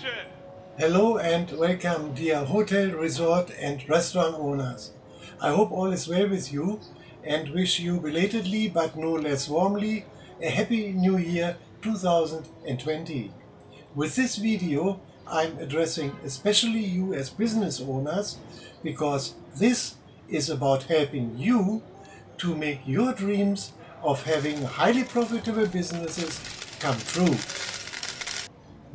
attention! Hello and welcome, dear hotel, resort and restaurant owners. I hope all is well with you and wish you belatedly but no less warmly a happy new year 2020. With this video I'm addressing especially you as business owners because this is about helping you to make your dreams of having highly profitable businesses come true.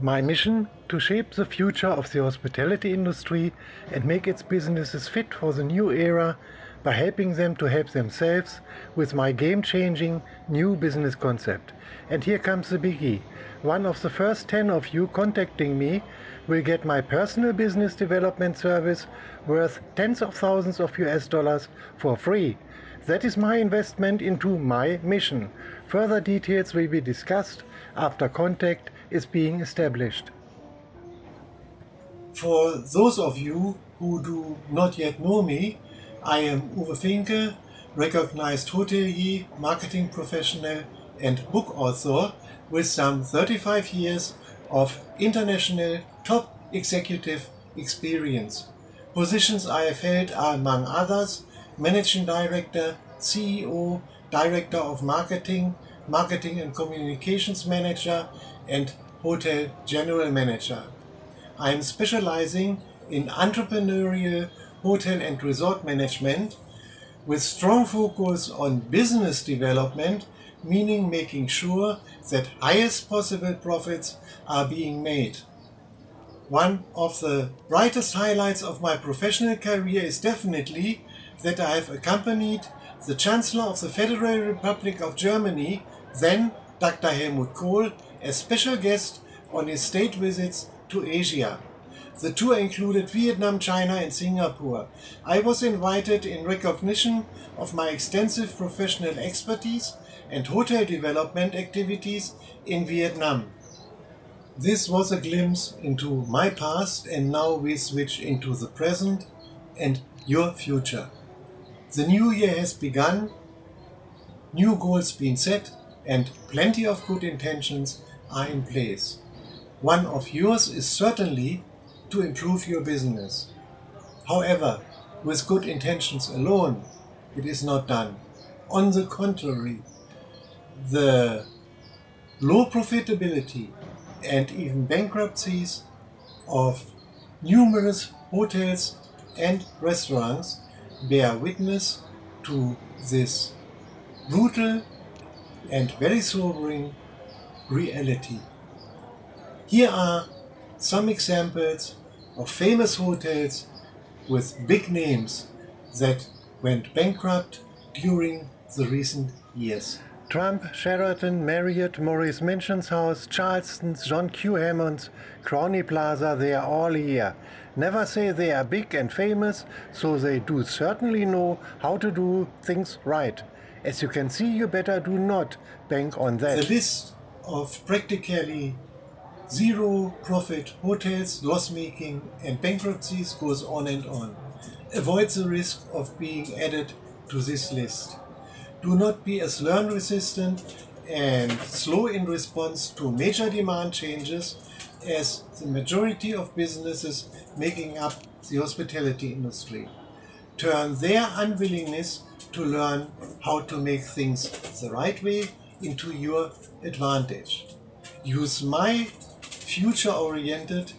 My mission: to shape the future of the hospitality industry and make its businesses fit for the new era by helping them to help themselves with my game-changing new business concept. And here comes the biggie. One of the first 10 of you contacting me will get my personal business development service worth tens of thousands of US dollars for free. That is my investment into my mission. Further details will be discussed after contact is being established. For those of you who do not yet know me, I am Uwe Finke, recognized hotelier, marketing professional and book author with some 35 years of international top executive experience. Positions I have held are, among others, Managing Director, CEO, Director of Marketing, Marketing and Communications Manager, and Hotel General Manager. I am specializing in entrepreneurial hotel and resort management with strong focus on business development, meaning making sure that highest possible profits are being made. One of the brightest highlights of my professional career is definitely that I have accompanied the Chancellor of the Federal Republic of Germany, then Dr. Helmut Kohl, as special guest on his state visits to Asia. The tour included Vietnam, China and Singapore. I was invited in recognition of my extensive professional expertise and hotel development activities in Vietnam. This was a glimpse into my past, and now we switch into the present and your future. The new year has begun, new goals been set, and plenty of good intentions are in place. One of yours is certainly to improve your business. However, with good intentions alone, it is not done. On the contrary, the low profitability and even bankruptcies of numerous hotels and restaurants bear witness to this brutal and very sobering reality. Here are some examples of famous hotels with big names that went bankrupt during the recent years. Trump, Sheraton, Marriott, Maurice Mansion's House, Charleston's, John Q. Hammond's, Crowley Plaza, they are all here. Never say they are big and famous, so they do certainly know how to do things right. As you can see, you better do not bank on that. The list of practically zero profit hotels, loss-making and bankruptcies goes on and on. Avoid the risk of being added to this list. Do not be as learn resistant and slow in response to major demand changes as the majority of businesses making up the hospitality industry. Turn their unwillingness to learn how to make things the right way into your advantage. Use my future-oriented,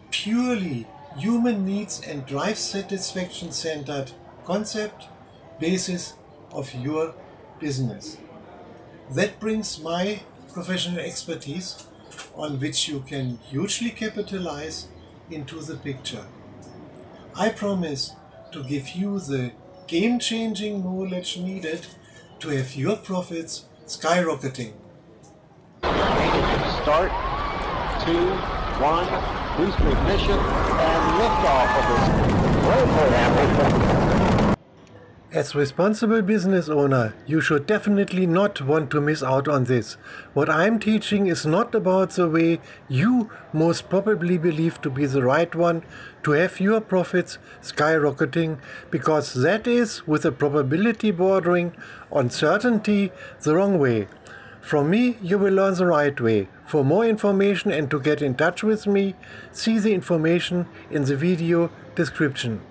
purely human needs and drive satisfaction-centered concept basis of your business. That brings my professional expertise, on which you can hugely capitalize, into the picture. I promise to give you the game-changing knowledge needed to have your profits skyrocketing. Start, 2, 1, boost ignition, and liftoff of this great program. As responsible business owner, you should definitely not want to miss out on this. What I'm teaching is not about the way you most probably believe to be the right one to have your profits skyrocketing, because that is, with a probability bordering on certainty, the wrong way. From me, you will learn the right way. For more information and to get in touch with me, see the information in the video description.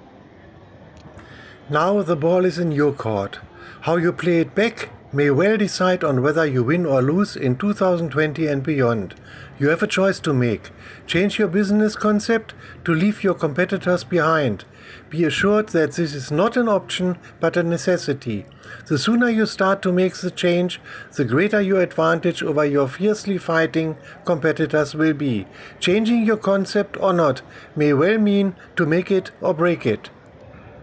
Now the ball is in your court. How you play it back may well decide on whether you win or lose in 2020 and beyond. You have a choice to make. Change your business concept to leave your competitors behind. Be assured that this is not an option but a necessity. The sooner you start to make the change, the greater your advantage over your fiercely fighting competitors will be. Changing your concept or not may well mean to make it or break it.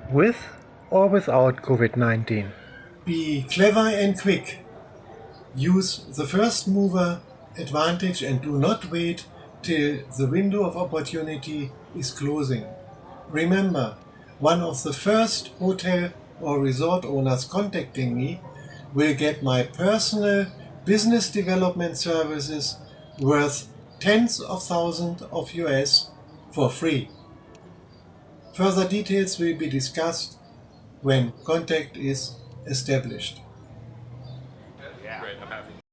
With or without COVID-19. Be clever and quick. Use the first mover advantage and do not wait till the window of opportunity is closing. Remember, one of the first hotel or resort owners contacting me will get my personal business development services worth tens of thousands of US for free. Further details will be discussed when contact is established.